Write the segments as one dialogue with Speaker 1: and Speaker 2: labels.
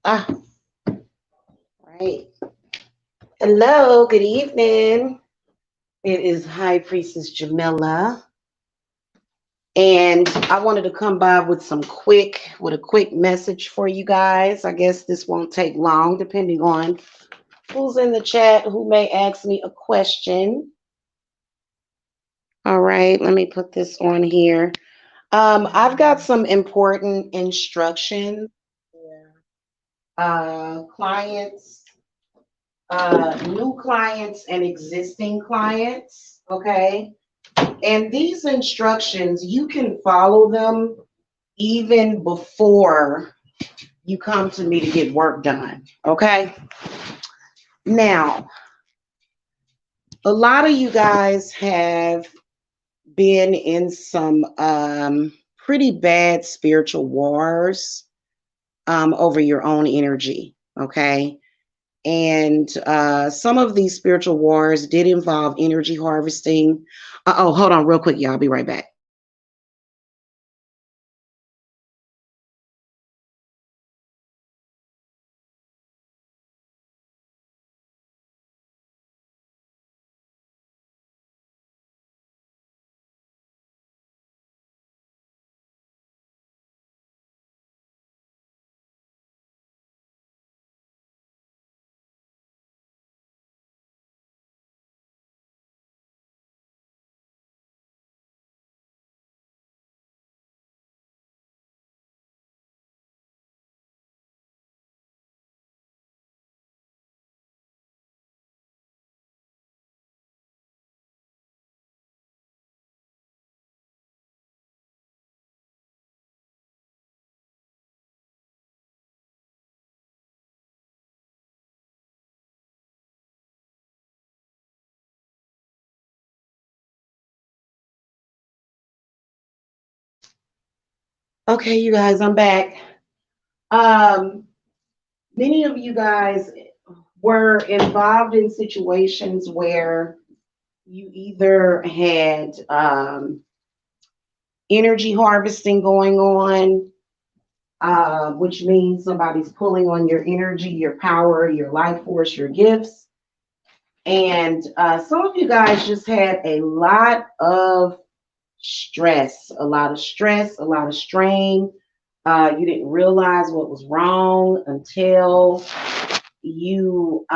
Speaker 1: Ah, right. Hello, good evening. It is High Priestess Jamila, and I wanted to come by with a quick message for you guys. I guess this won't take long, depending on who's in the chat who may ask me a question. All right, let me put this on here. I've got some important instructions for clients, new clients, and existing clients. Okay. And these instructions, you can follow them even before you come to me to get work done. Okay. Now, a lot of you guys have been in some pretty bad spiritual wars over your own energy. Okay. And some of these spiritual wars did involve energy harvesting. Oh, hold on, real quick, y'all. I'll be right back. Okay, you guys, I'm back. Um, Many of you guys were involved in situations where you either had energy harvesting going on, which means somebody's pulling on your energy, your power, your life force, your gifts. And some of you guys just had a lot of stress, a lot of strain. You didn't realize what was wrong until you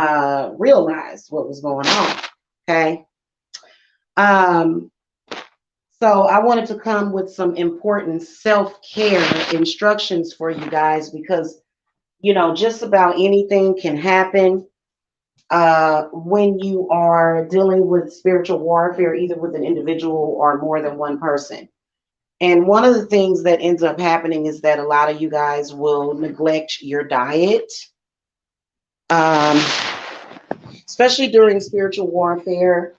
Speaker 1: realized what was going on. Okay. Um, so I wanted to come with some important self-care instructions for you guys because, just about anything can happen when you are dealing with spiritual warfare, either with an individual or more than one person. And one of the things that ends up happening is that a lot of you guys will neglect your diet, um, especially during spiritual warfare,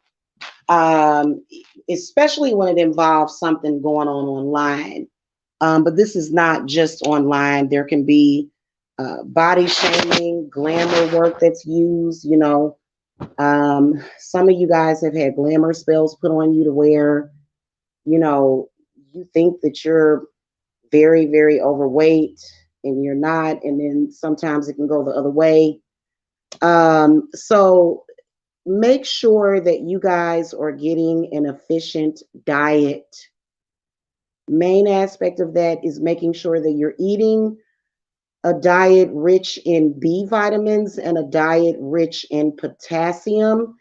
Speaker 1: um, especially when it involves something going on online. But this is not just online. There can be body shaming, glamour work that's used. Some of you guys have had glamour spells put on you to where, you know, you think that you're very, very overweight and you're not. And then sometimes it can go the other way. So make sure that you guys are getting an efficient diet. Main aspect of that is making sure that you're eating a diet rich in B vitamins and a diet rich in potassium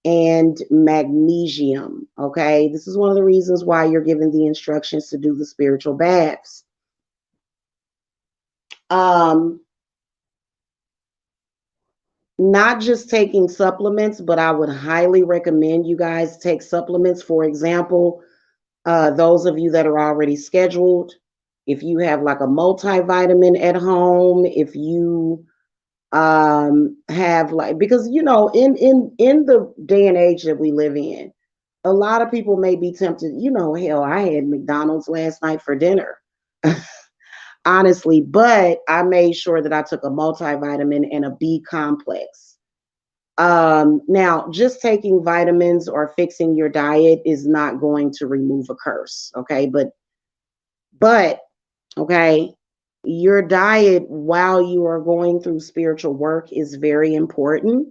Speaker 1: and magnesium. Okay, this is one of the reasons why you're given the instructions to do the spiritual baths. Um, Not just taking supplements, but I would highly recommend you guys take supplements. For example, those of you that are already scheduled, if you have like a multivitamin at home, if you have like, because in the day and age that we live in, a lot of people may be tempted. Hell, I had McDonald's last night for dinner. Honestly, but I made sure that I took a multivitamin and a B complex. Now, just taking vitamins or fixing your diet is not going to remove a curse, okay? But okay, your diet while you are going through spiritual work is very important.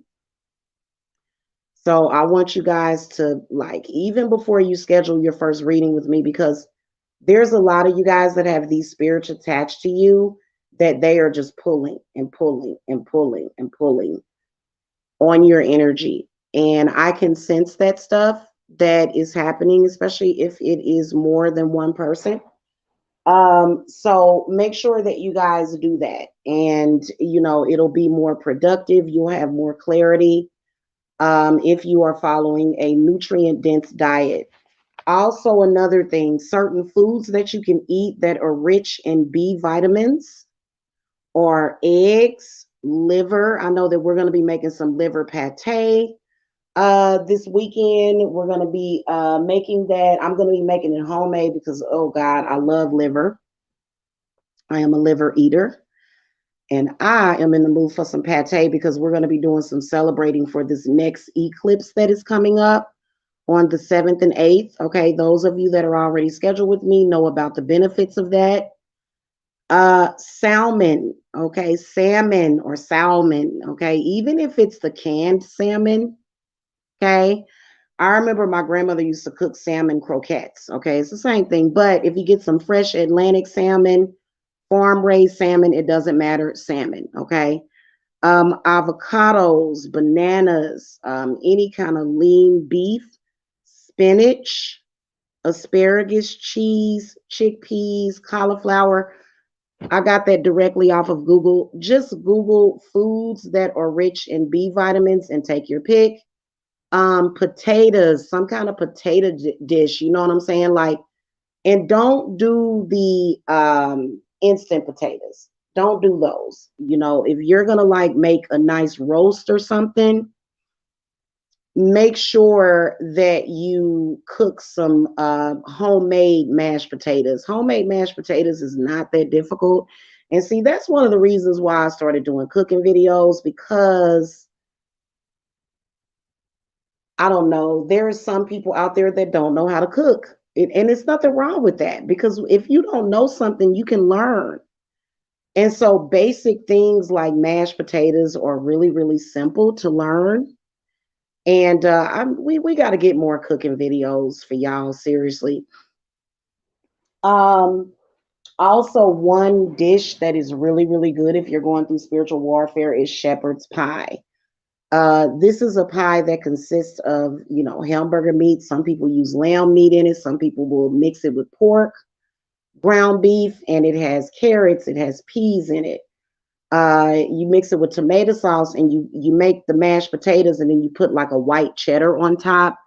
Speaker 1: So I want you guys to, like, even before you schedule your first reading with me, because there's a lot of you guys that have these spirits attached to you that they are just pulling and pulling and pulling and pulling on your energy. And I can sense that stuff that is happening, especially if it is more than one person. So make sure that you guys do that. And, it'll be more productive. You'll have more clarity if you are following a nutrient dense diet. Also, another thing, certain foods that you can eat that are rich in B vitamins are eggs, liver. I know that we're going to be making some liver pate this weekend. We're going to be making that. I'm going to be making it homemade because, oh God, I love liver. I am a liver eater. And I am in the mood for some pate because we're going to be doing some celebrating for this next eclipse that is coming up on the 7th and 8th. Okay, those of you that are already scheduled with me know about the benefits of that. Salmon, okay, salmon or salmon, okay, even if it's the canned salmon, okay. I remember my grandmother used to cook salmon croquettes, okay, it's the same thing, but if you get some fresh Atlantic salmon, farm raised salmon, it doesn't matter, salmon, okay. Avocados, bananas, any kind of lean beef, spinach, asparagus, cheese, chickpeas, cauliflower. I got that directly off of Google. Just Google foods that are rich in B vitamins and take your pick. Potatoes, some kind of potato dish. You know what I'm saying? Like, and don't do the instant potatoes. Don't do those. If you're gonna like make a nice roast or something, make sure that you cook some homemade mashed potatoes. Homemade mashed potatoes is not that difficult. And see, that's one of the reasons why I started doing cooking videos, because I don't know, there are some people out there that don't know how to cook. And it's nothing wrong with that, because if you don't know something, you can learn. And so basic things like mashed potatoes are really, really simple to learn. And we got to get more cooking videos for y'all, seriously. Um, Also, one dish that is really, really good if you're going through spiritual warfare is shepherd's pie. This is a pie that consists of, hamburger meat. Some people use lamb meat in it. Some people will mix it with pork, ground beef, and it has carrots. It has peas in it. You mix it with tomato sauce, and you make the mashed potatoes, and then you put like a white cheddar on top.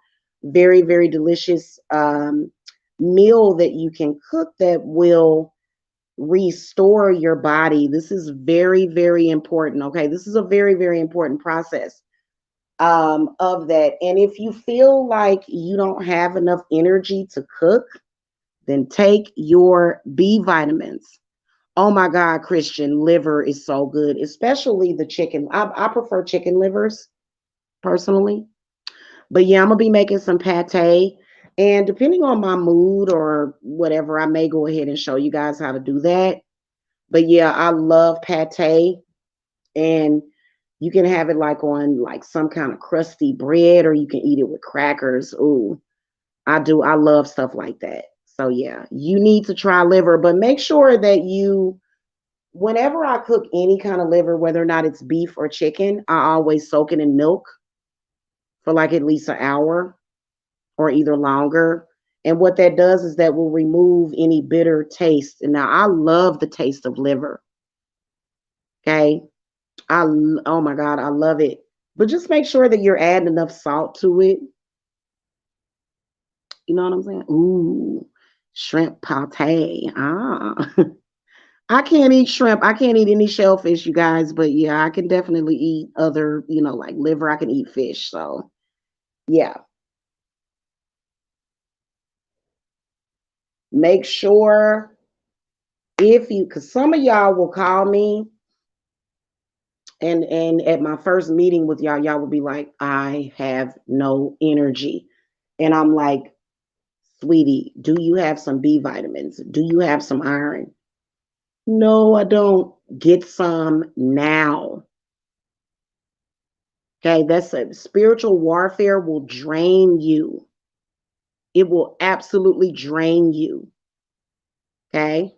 Speaker 1: Very, very delicious meal that you can cook that will restore your body. This is very, very important. Okay, this is a very, very important process of that. And if you feel like you don't have enough energy to cook, then take your B vitamins. Oh my God, Christian, liver is so good, especially the chicken. I prefer chicken livers personally. But yeah, I'm gonna be making some pate. And depending on my mood or whatever, I may go ahead and show you guys how to do that. But yeah, I love pate. And you can have it like on like some kind of crusty bread, or you can eat it with crackers. Ooh, I do. I love stuff like that. So yeah, you need to try liver, but make sure that whenever I cook any kind of liver, whether or not it's beef or chicken, I always soak it in milk for like at least an hour or either longer. And what that does is that will remove any bitter taste. And now I love the taste of liver. Okay. Oh my God, I love it. But just make sure that you're adding enough salt to it. You know what I'm saying? Ooh, shrimp pate. Ah. I can't eat shrimp. I can't eat any shellfish, you guys, but yeah, I can definitely eat other, like liver. I can eat fish. So yeah, make sure because some of y'all will call me, and at my first meeting with y'all will be like, I have no energy. And I'm like, sweetie, do you have some B vitamins? Do you have some iron? No, I don't. Get some now. Okay, that's a spiritual warfare will drain you. It will absolutely drain you. Okay.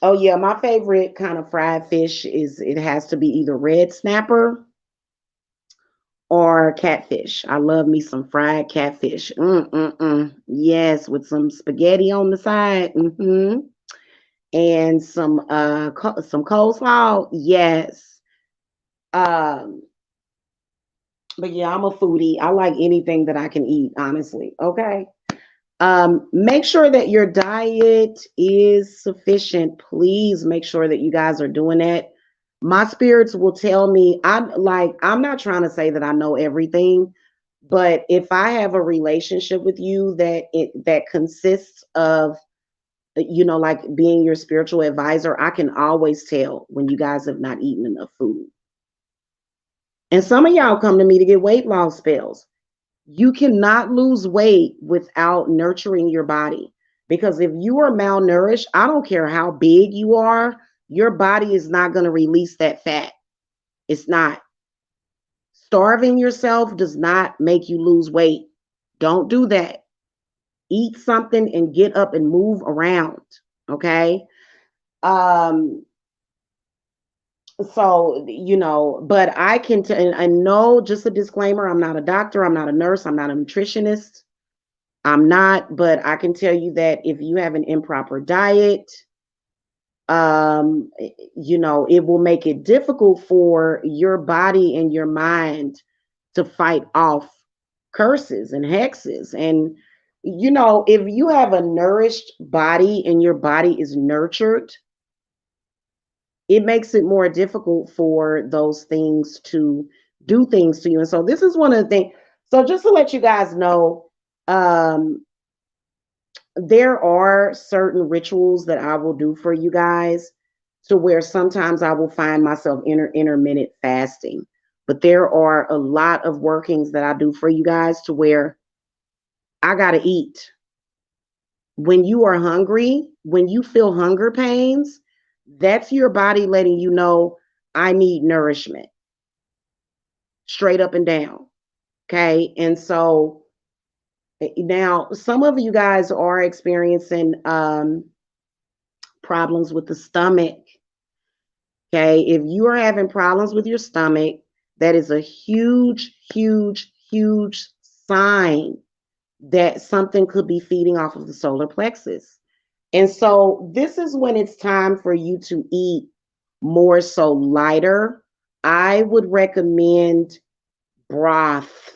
Speaker 1: Oh yeah, my favorite kind of fried fish is it has to be either red snapper or catfish. I love me some fried catfish. Yes, with some spaghetti on the side. And some coleslaw. Yes. Um, but yeah, I'm a foodie. I like anything that I can eat, honestly. Okay. Make sure that your diet is sufficient. Please make sure that you guys are doing that. My spirits will tell me, I'm not trying to say that I know everything, but if I have a relationship with you that consists of like being your spiritual advisor, I can always tell when you guys have not eaten enough food. And some of y'all come to me to get weight loss spells. You cannot lose weight without nurturing your body. Because if you are malnourished, I don't care how big you are, your body is not going to release that fat. It's not. Starving yourself does not make you lose weight. Don't do that. Eat something and get up and move around. Okay. Um, but I can, and I know, just a disclaimer, I'm not a doctor, I'm not a nurse, I'm not a nutritionist. I'm not, but I can tell you that if you have an improper diet, it will make it difficult for your body and your mind to fight off curses and hexes. And, if you have a nourished body and your body is nurtured, it makes it more difficult for those things to do things to you. And so this is one of the things. So just to let you guys know, um, there are certain rituals that I will do for you guys to where sometimes I will find myself intermittent fasting. But there are a lot of workings that I do for you guys to where I got to eat. When you are hungry, when you feel hunger pains, that's your body letting you know I need nourishment, straight up and down. Okay. And so now some of you guys are experiencing problems with the stomach. Okay. If you are having problems with your stomach, that is a huge, huge, huge sign that something could be feeding off of the solar plexus. And so this is when it's time for you to eat more so lighter. I would recommend broth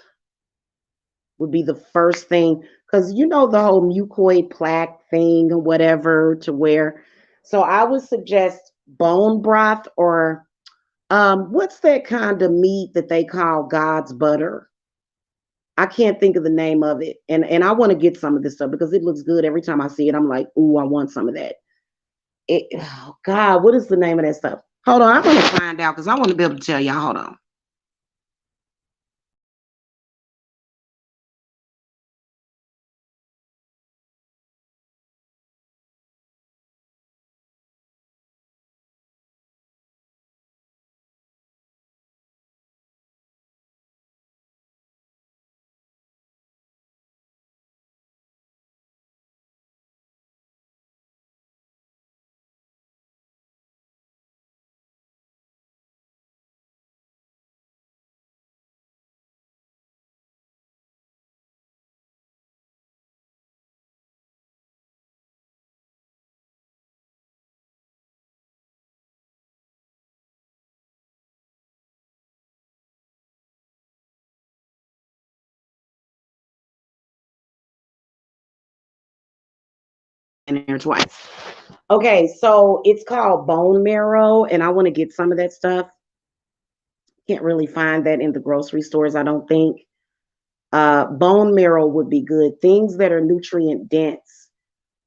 Speaker 1: would be the first thing because the whole mucoid plaque thing or whatever to where. So I would suggest bone broth or what's that kind of meat that they call God's butter? I can't think of the name of it. And I want to get some of this stuff because it looks good every time I see it. I'm like, ooh, I want some of that. Oh God, what is the name of that stuff? Hold on, I'm gonna find out because I want to be able to tell y'all. Hold on. In there twice. Okay, so it's called bone marrow, and I want to get some of that stuff. Can't really find that in the grocery stores, I don't think. Bone marrow would be good. Things that are nutrient dense.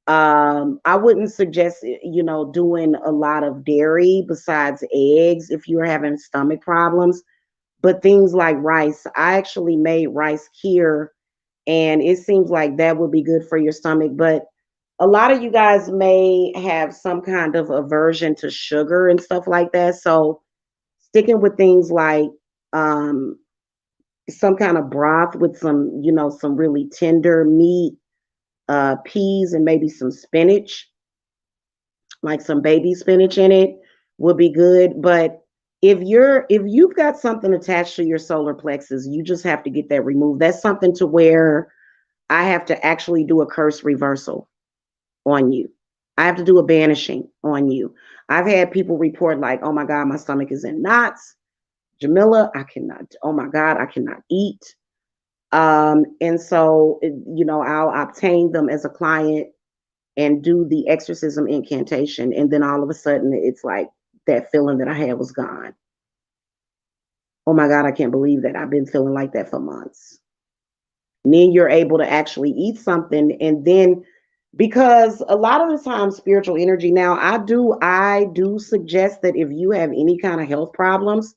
Speaker 1: I wouldn't suggest, doing a lot of dairy besides eggs if you're having stomach problems, but things like rice. I actually made rice here And it seems like that would be good for your stomach. But a lot of you guys may have some kind of aversion to sugar and stuff like that. So sticking with things like um, some kind of broth with some, some really tender meat, peas, and maybe some spinach, like some baby spinach in it, would be good. But if you've got something attached to your solar plexus, you just have to get that removed. That's something to where I have to actually do a curse reversal on you. I have to do a banishing on you. I've had people report like, "Oh my God, my stomach is in knots. Jamila, I cannot. Oh my God, I cannot eat." And so, I'll obtain them as a client and do the exorcism incantation, and then all of a sudden, it's like that feeling that I had was gone. Oh my God, I can't believe that I've been feeling like that for months. And then you're able to actually eat something, and then because a lot of the time spiritual energy, now I do suggest that if you have any kind of health problems,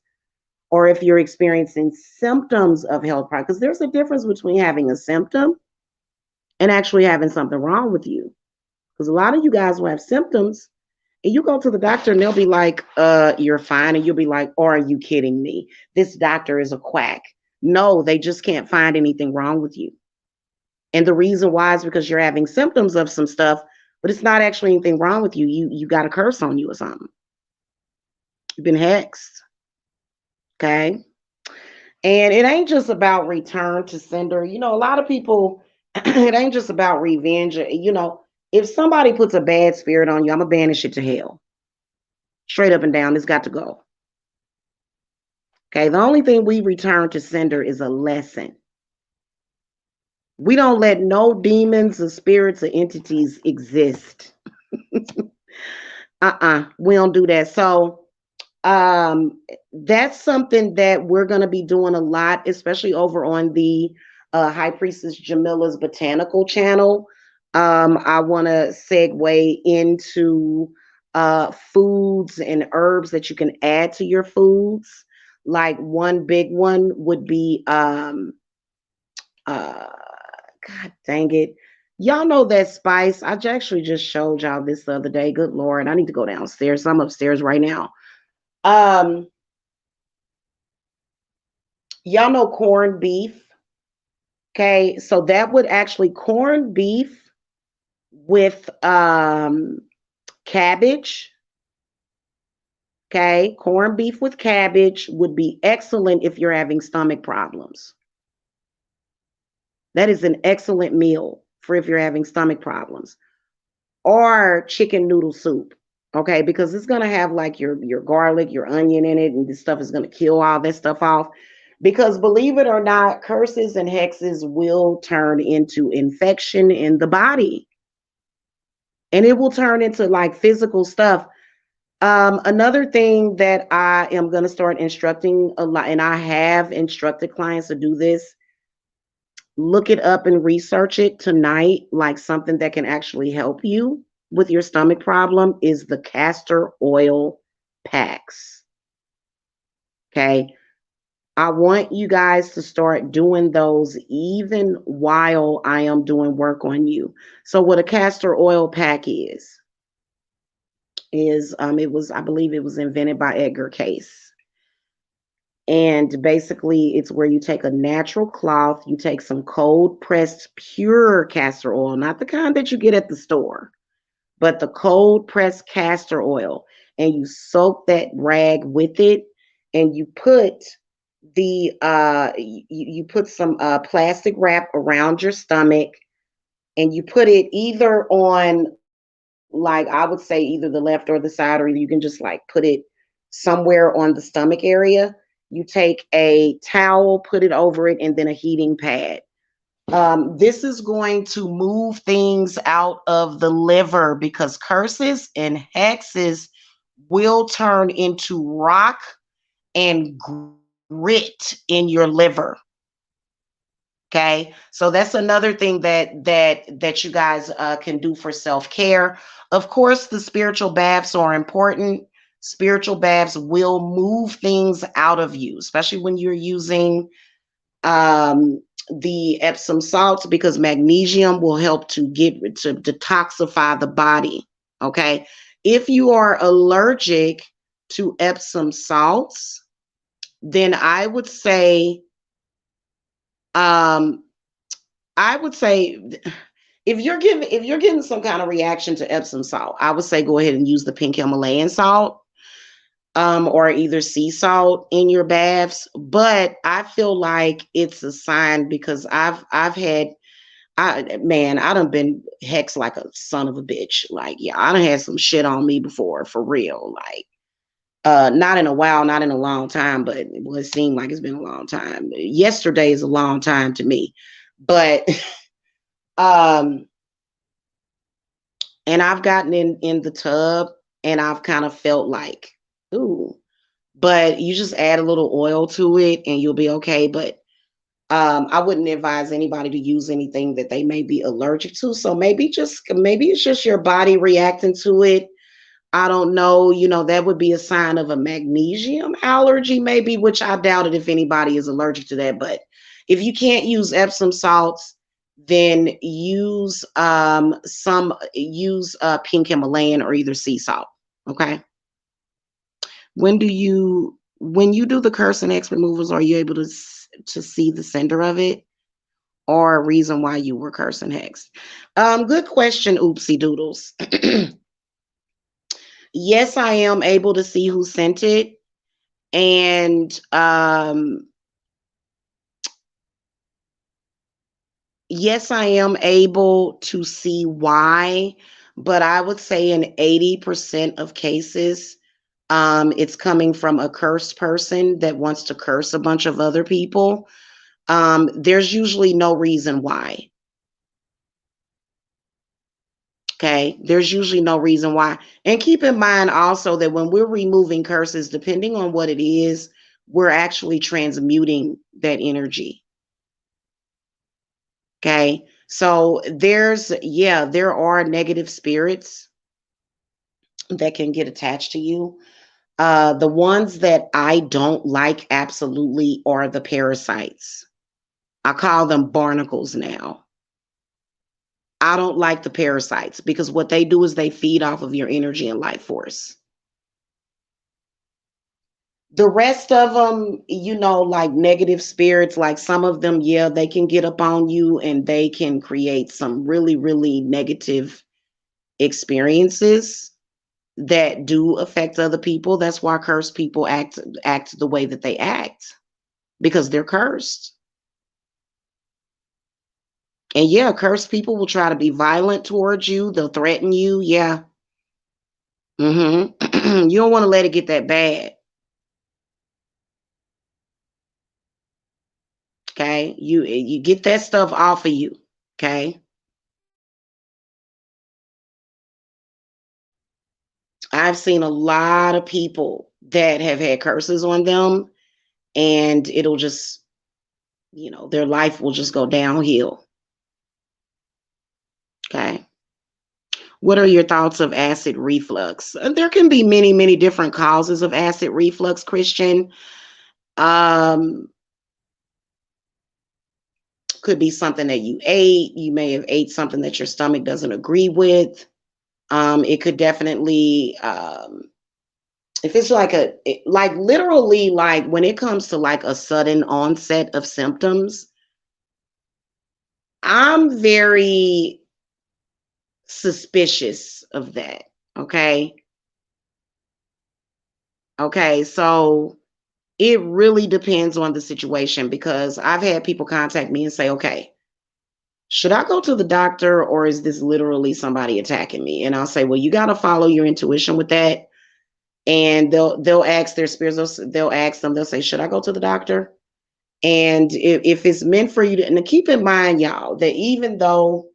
Speaker 1: or if you're experiencing symptoms of health problems, because there's a difference between having a symptom and actually having something wrong with you. Because a lot of you guys will have symptoms and you go to the doctor and they'll be like, you're fine. And you'll be like, or are you kidding me? This doctor is a quack. No, they just can't find anything wrong with you. And the reason why is because you're having symptoms of some stuff, but it's not actually anything wrong with you. You got a curse on you or something. You've been hexed. Okay. And it ain't just about return to sender. A lot of people, it ain't just about revenge. If somebody puts a bad spirit on you, I'm going to banish it to hell. Straight up and down. It's got to go. Okay. The only thing we return to sender is a lesson. We don't let no demons or spirits or entities exist. We don't do that. So, um that's something that we're going to be doing a lot, especially over on the High Priestess Jamila's botanical channel. I want to segue into foods and herbs that you can add to your foods. Like one big one would be uh god dang it, y'all know that spice. Actually just showed y'all this the other day. Good Lord, I need to go downstairs. I'm upstairs right now. um Y'all know corned beef. Okay, so that would actually corned beef with cabbage. Okay, corned beef with cabbage would be excellent if you're having stomach problems. That is an excellent meal for if you're having stomach problems. Or chicken noodle soup. Okay, because it's gonna have like your garlic, your onion in it, and this stuff is gonna kill all that stuff off. Because believe it or not, curses and hexes will turn into infection in the body, and it will turn into like physical stuff. Another thing that I am gonna start instructing a lot, and I have instructed clients to do this. Look it up and research it tonight, like something that can actually help you with your stomach problem is the castor oil packs. Okay. I want you guys to start doing those even while I am doing work on you. So what a castor oil pack is it was, I believe it was invented by Edgar Case. And basically, it's where you take a natural cloth, you take some cold pressed pure castor oil, not the kind that you get at the store, but the cold pressed castor oil, and you soak that rag with it, and you put you put some plastic wrap around your stomach, and you put it either on, like I would say, either the left or the side, or you can just like put it somewhere on the stomach area. You take a towel, put it over it, and then a heating pad. This is going to move things out of the liver because curses and hexes will turn into rock and grit in your liver. Okay, so that's another thing that you guys can do for self-care. Of course, the spiritual baths are important. Spiritual baths will move things out of you, especially when you're using The Epsom salts, because magnesium will help to detoxify the body. Okay. If you are allergic to Epsom salts, then um, I would say if you're getting some kind of reaction to Epsom salt, I would say go ahead and use the pink Himalayan salt, or either sea salt in your baths. But I feel like it's a sign, because I've had I done been hexed like a son of a bitch. Like, yeah, I done had some shit on me before, for real. Like, not in a while, not in a long time, but it seemed like it's been a long time. Yesterday is a long time to me. But um and I've gotten in the tub, and I've kind of felt like, ooh, but you just add a little oil to it and you'll be okay. But I wouldn't advise anybody to use anything that they may be allergic to. So maybe it's just your body reacting to it. I don't know. That would be a sign of a magnesium allergy, maybe, which I doubt it if anybody is allergic to that. But if you can't use Epsom salts, then use pink Himalayan or either sea salt. Okay. When you do the curse and X removals, are you able to see the sender of it, or a reason why you were cursed and hexed? Good question, oopsie doodles. Yes, I am able to see who sent it, and yes, I am able to see why, but I would say in 80% of cases, it's coming from a cursed person that wants to curse a bunch of other people. There's usually no reason why. Okay. There's usually no reason why. And keep in mind also that when we're removing curses, depending on what it is, we're actually transmuting that energy. Okay. So there are negative spirits that can get attached to you. The ones that I don't like absolutely are the parasites. I call them barnacles now. I don't like the parasites, because what they do is they feed off of your energy and life force. The rest of them, like negative spirits, like some of them, yeah, they can get up on you and they can create some really, really negative experiences that do affect other people. That's why cursed people act the way that they act, because they're cursed. And yeah, cursed people will try to be violent towards you. They'll threaten you. Yeah. You don't want to let it get that bad. Okay. You get that stuff off of you. Okay. I've seen a lot of people that have had curses on them, and it'll just, their life will just go downhill. Okay. What are your thoughts of acid reflux? There can be many, many different causes of acid reflux, Christian. Um, could be something that you ate. You may have ate something that your stomach doesn't agree with. It could definitely, if it's like literally, like when it comes to like a sudden onset of symptoms, I'm very suspicious of that. Okay. Okay. So it really depends on the situation, because I've had people contact me and say, okay, should I go to the doctor, or is this literally somebody attacking me? And I'll say, well, you got to follow your intuition with that. And they'll ask their spirits, they'll ask them, they'll say, should I go to the doctor? And if it's meant for you to, and keep in mind, y'all, that even though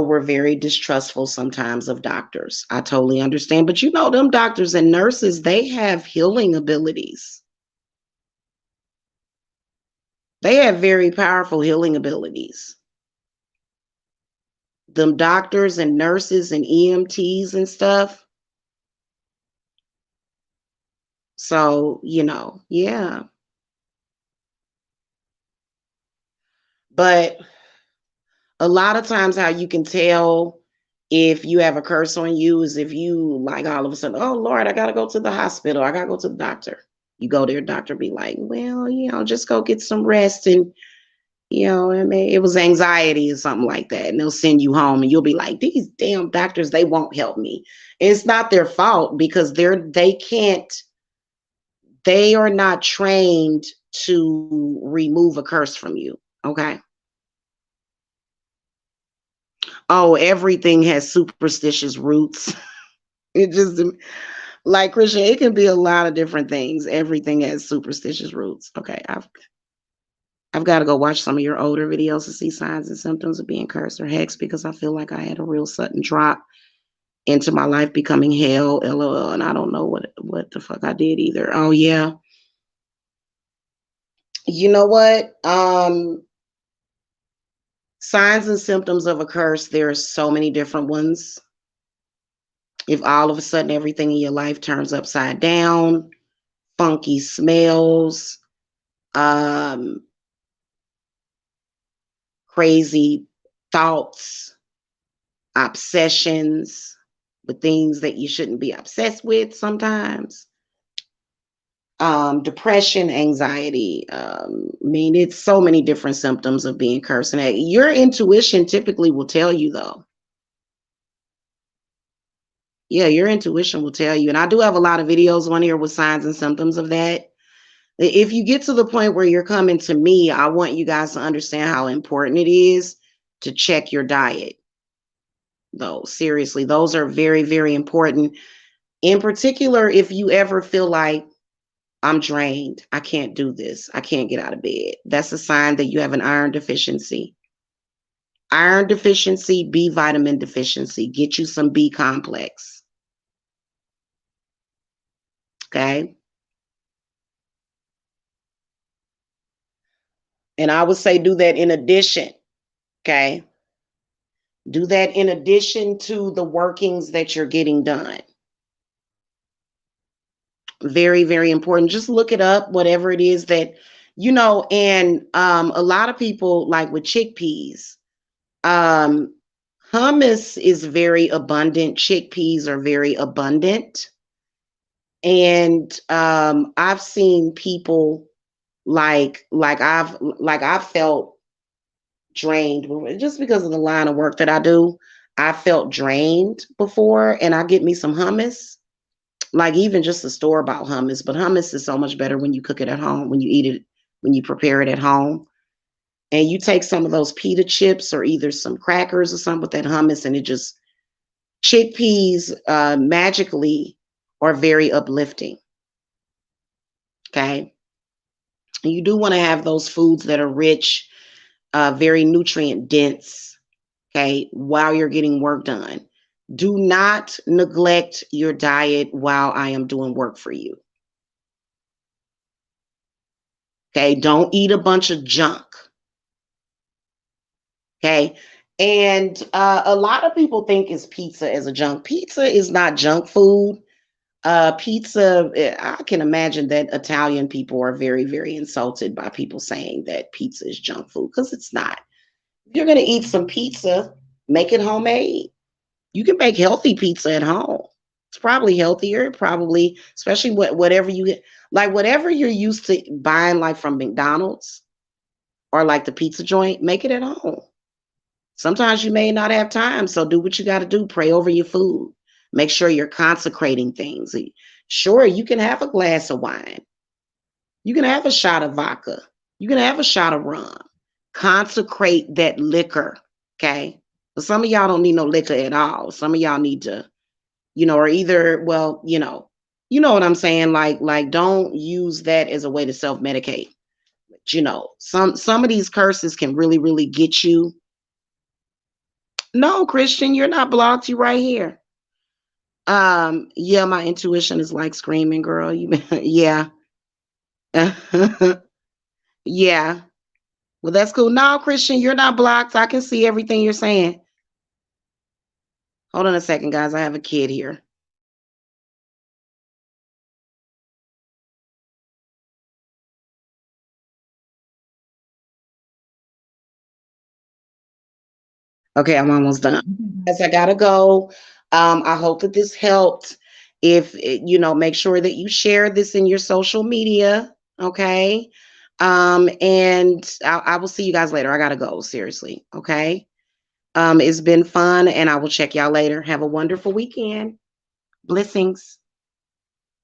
Speaker 1: we're very distrustful sometimes of doctors, I totally understand. But them doctors and nurses, they have healing abilities. They have very powerful healing abilities. Them doctors and nurses and EMTs and stuff. So, yeah. But a lot of times how you can tell if you have a curse on you is if you like all of a sudden, oh Lord, I gotta go to the hospital, I gotta go to the doctor. You go there, doctor be like, well, just go get some rest, and I mean, it was anxiety or something like that, and they'll send you home, and you'll be like, these damn doctors, they won't help me. It's not their fault because they are not trained to remove a curse from you. Okay. Oh, everything has superstitious roots. It just like Christian, it can be a lot of different things. Everything has superstitious roots. Okay, I've got to go watch some of your older videos to see signs and symptoms of being cursed or hexed because I feel like I had a real sudden drop into my life becoming hell, lol, and I don't know what the fuck I did either. Oh yeah. You know what? Signs and symptoms of a curse, there are so many different ones. If all of a sudden everything in your life turns upside down, funky smells, um, crazy thoughts, obsessions with things that you shouldn't be obsessed with sometimes, depression, anxiety. I mean, it's so many different symptoms of being cursed. And your intuition typically will tell you, though. Yeah, your intuition will tell you. And I do have a lot of videos on here with signs and symptoms of that. If you get to the point where you're coming to me, I want you guys to understand how important it is to check your diet. Though, seriously, those are very, very important. In particular, if you ever feel like I'm drained, I can't do this, I can't get out of bed, that's a sign that you have an iron deficiency. Iron deficiency, B vitamin deficiency. Get you some B complex. Okay. And I would say do that in addition. Okay. Do that in addition to the workings that you're getting done. Very, very important. Just look it up, whatever it is that, and a lot of people like with chickpeas, um, hummus is very abundant. Chickpeas are very abundant. And I've seen people like I've felt drained just because of the line of work that I do. I felt drained before, and I get me some hummus, like even just the store bought hummus. But hummus is so much better when you cook it at home, when you eat it, when you prepare it at home. And you take some of those pita chips or either some crackers or something with that hummus, and it just chickpeas magically are very uplifting. Okay. And you do want to have those foods that are rich, very nutrient dense, okay, while you're getting work done. Do not neglect your diet while I am doing work for you. Okay, don't eat a bunch of junk. Okay, and a lot of people think is pizza as a junk. Pizza is not junk food. Pizza, I can imagine that Italian people are very, very insulted by people saying that pizza is junk food because it's not. If you're going to eat some pizza, make it homemade. You can make healthy pizza at home. It's probably healthier, probably, especially whatever you get, like whatever you're used to buying, like from McDonald's or like the pizza joint, make it at home. Sometimes you may not have time, so do what you got to do. Pray over your food. Make sure you're consecrating things. Sure, you can have a glass of wine. You can have a shot of vodka. You can have a shot of rum. Consecrate that liquor, okay? But some of y'all don't need no liquor at all. Some of y'all need to, or either, well, what I'm saying. Like, don't use that as a way to self-medicate. But, some of these curses can really, really get you. No, Christian, you're not blocked. You right here. Yeah, my intuition is like screaming, girl. Yeah. Yeah. Well, that's cool. No, Christian, you're not blocked. I can see everything you're saying. Hold on a second, guys. I have a kid here. Okay, I'm almost done. Yes, I gotta go. I hope that this helped. If make sure that you share this in your social media. Okay. And I will see you guys later. I gotta go. Seriously. Okay. It's been fun, and I will check y'all later. Have a wonderful weekend. Blessings.